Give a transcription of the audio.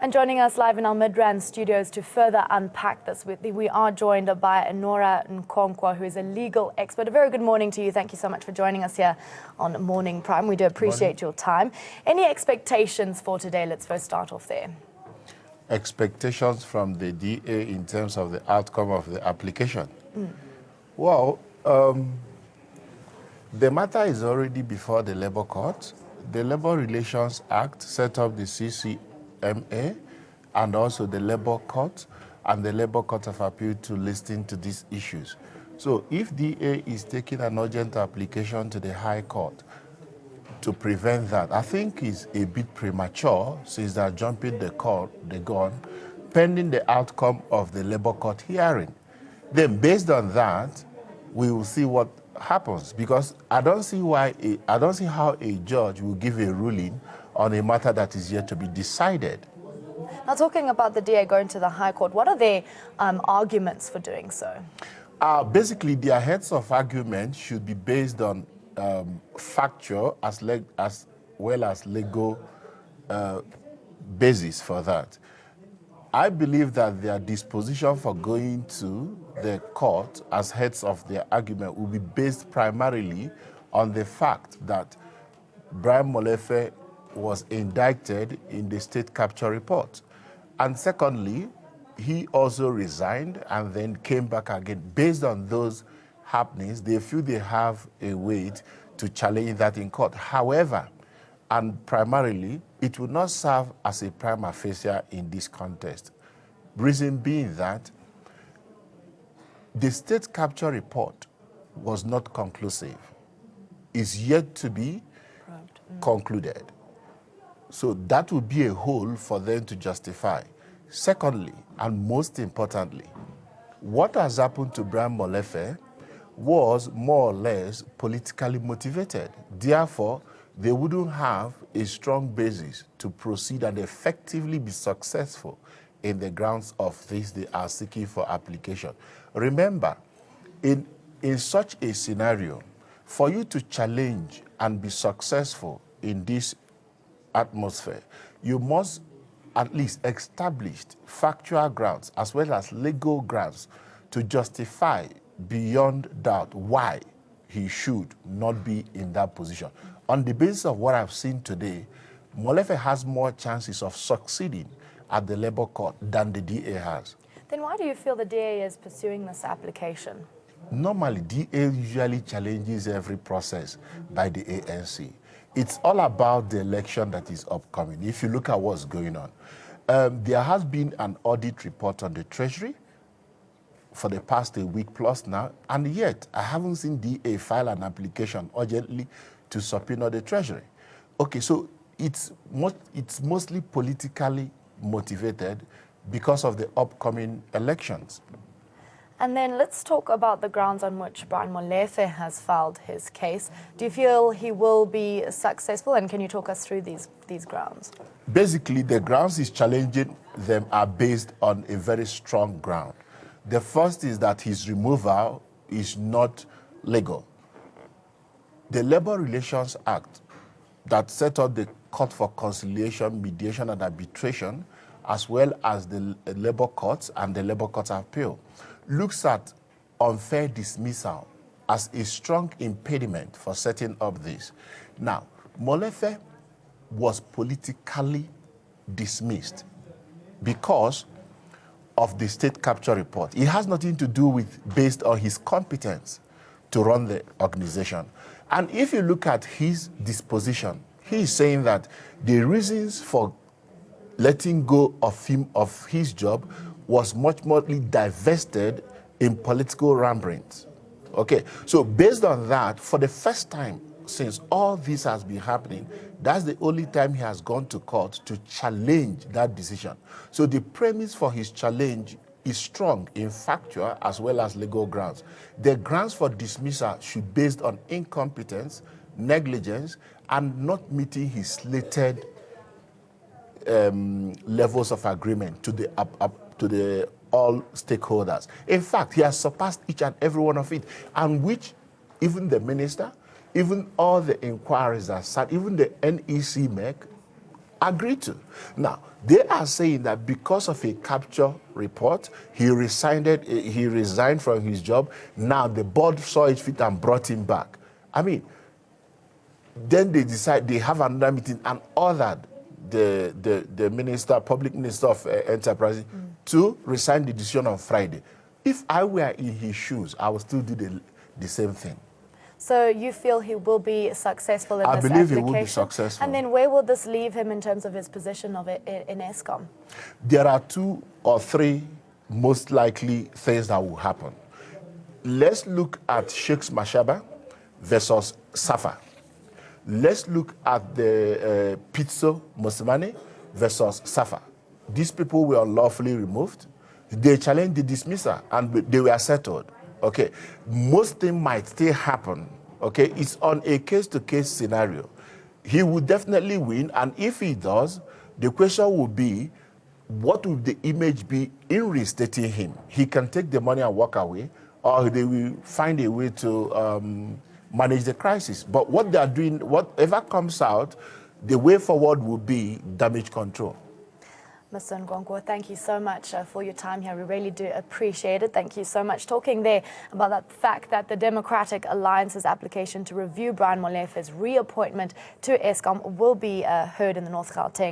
And joining us live in our Midrand studios to further unpack this, we are joined by Nwora Okonkwo, who is a legal expert. A very good morning to you. Thank you so much for joining us here on Morning Prime. We do appreciate your time. Any expectations for today? Let's first start off there. Expectations from the DA in terms of the outcome of the application? Well, the matter is already before the Labour Court. The Labour Relations Act set up the CCMA and also the Labour Court and the Labour Court of Appeal to listen to these issues. So if DA is taking an urgent application to the High Court to prevent that, I think is a bit premature since they're jumping the gun, pending the outcome of the Labour Court hearing. Then based on that, we will see what happens, because I don't see how a judge will give a ruling on a matter that is yet to be decided. Now, talking about the DA going to the High Court, what are their arguments for doing so? Basically, their heads of argument should be based on factual as well as legal basis for that. I believe that their disposition for going to the court as heads of their argument will be based primarily on the fact that Brian Molefe was indicted in the state capture report. And secondly, he also resigned and then came back again. Based on those happenings, they feel they have a weight to challenge that in court. However, and primarily, it will not serve as a prima facie in this contest. Reason being that the state capture report was not conclusive. It's yet to be concluded. So that would be a hole for them to justify. Secondly, and most importantly, what has happened to Brian Molefe was more or less politically motivated. Therefore, they wouldn't have a strong basis to proceed and effectively be successful in the grounds of this they are seeking for application. Remember, in such a scenario, for you to challenge and be successful in this atmosphere, you must at least establish factual grounds as well as legal grounds to justify beyond doubt why he should not be in that position. On the basis of what I've seen today, Molefe has more chances of succeeding at the Labour Court than the DA has. Then why do you feel the DA is pursuing this application? Normally, DA usually challenges every process by the ANC. It's all about the election that is upcoming. If you look at what's going on, there has been an audit report on the Treasury for the past a week plus now, and yet I haven't seen DA file an application urgently to subpoena the Treasury. Okay, so it's mostly politically motivated because of the upcoming elections. And then let's talk about the grounds on which Brian Molefe has filed his case. Do you feel he will be successful, and can you talk us through these grounds? Basically, the grounds he's challenging them are based on a very strong ground. The first is that his removal is not legal. The Labour Relations Act that set up the Court for Conciliation, Mediation and Arbitration, as well as the Labour Courts and the Labour Court of Appeal, looks at unfair dismissal as a strong impediment for setting up this. Now, Molefe was politically dismissed because of the state capture report. It has nothing to do with based on his competence to run the organization. And if you look at his disposition, he is saying that the reasons for letting go of him of his job was much more divested in political ramblings. Okay, so based on that, for the first time since all this has been happening, that's the only time he has gone to court to challenge that decision. So the premise for his challenge is strong in factual as well as legal grounds. The grounds for dismissal should be based on incompetence, negligence, and not meeting his slated levels of agreement to the all stakeholders. In fact, he has surpassed each and every one of it, and which even the minister, even all the inquiries that sat, even the NEC MEC, agreed to. Now, they are saying that because of a capture report, he resigned from his job. Now the board saw it fit and brought him back. I mean, then they have another meeting and ordered the minister, public minister of enterprise, to resign the decision on Friday. If I were in his shoes, I would still do the same thing. So you feel he will be successful in this application? I believe he will be successful. And then where will this leave him in terms of his position of it in Eskom? There are 2 or 3 most likely things that will happen. Let's look at Sheikh Mashaba versus Safa. Let's look at the Pitso Mosimane versus Safa. These people were unlawfully removed. They challenged the dismissal and they were settled. Okay, most things might still happen. Okay, it's on a case-to-case scenario. He will definitely win, and if he does, the question will be, what will the image be in restating him? He can take the money and walk away, or they will find a way to manage the crisis. But what they are doing, whatever comes out, the way forward will be damage control. Mr. Okonkwo, thank you so much for your time here. We really do appreciate it. Thank you so much. Talking there about that fact that the Democratic Alliance's application to review Brian Molefe's reappointment to Eskom will be heard in the North Gauteng